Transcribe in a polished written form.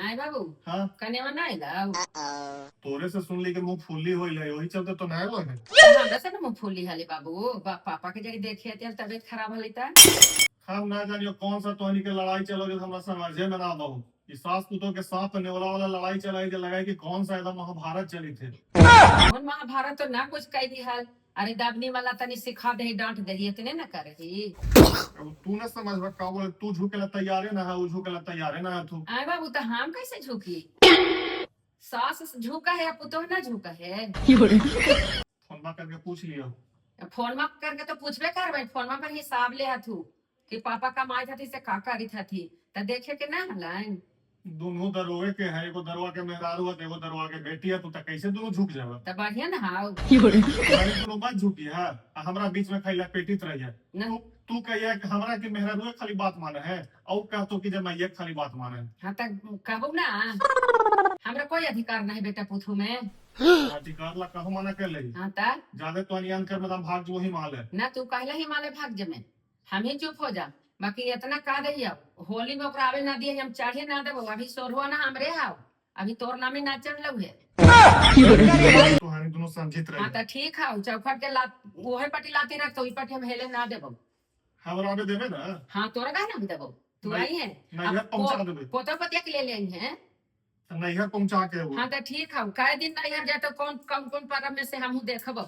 आए बाबू हाँ कन्या ना आएगा तोरे से सुन ली कि मुंह फुल्ली हो वही चलते तो नया लोग है। हमरा से ना मुंह फूली हाली बाबू पापा के जगह देखे थे तबीयत खराब हली था। हम ना जानियो कौन सा तोहनी के लड़ाई चलो जो हमरा समझे में ना बहु ये सास पुतों के साथ नेवला वाला लड़ाई चलाई जो लगा कि कौन सा एकदम महाभारत चली थे। कौन महाभारत तो ना कुछ कह दी हाल। अरे दाबनी वाला तनी सिखा दे डांट दे इतने न करही। अब तू ना समझ का बोले तू झुके ला तैयार है ना है वो झुके ला तैयार है ना है तू। आए बाबू तो हम कैसे झुकी। सास झुका है पुतो ना झुका है। फोन करके पूछ लियो। फोन में करके तो पूछबे करबे फोन में पर हिसाब ले हथू कि पापा कमाए थी से का करी थी तो देखे के ना हलन। दोनों दरोगे के है एगो दरवा के मेहरारू है एगो दरवा के बेटी है तू तो कैसे दोनों झुक जावे। तो बढ़िया ना हाउ तुम्हारी दोनों बात झुकी है हमरा बीच में खैला पेटित रही है। ना तू कहिए कि हमरा के मेहरारू खाली बात माने है और कह तो कि जब मैं ये खाली बात माने। हाँ तक कहू ना हमरा कोई अधिकार नहीं बेटा पूछू में। अधिकार ला कहूं मना कर ले। हाँ ता ज्यादा तो अनियन कर मतलब भाग जो ही माल है ना तू कहला हिमालय भाग जमे हम ही चुप हो जा। बाकी इतना का दे होली में ओकरा आवे ना दिए हम चढ़े ना देबो अभी सोरहो ना हमरे हाउ अभी तोर नामे ना चढ़ लऊ है। तुम्हारी दोनों समझित हाँ रहे तो ठीक है चौखट के लात ओहे पटी लाती रख तो ई पटी हम हेले ना देबो। हमरा आगे देवे ना। हाँ तोरा का ना देबो तू नहीं- आई है नैहर पहुंचा देवे पोता पतिया के ले ले आई है। नैहर पहुंचा के वो। हाँ तो ठीक है कै दिन नैहर जाए तो कौन कौन कौन पर्व में से हमहू देखब।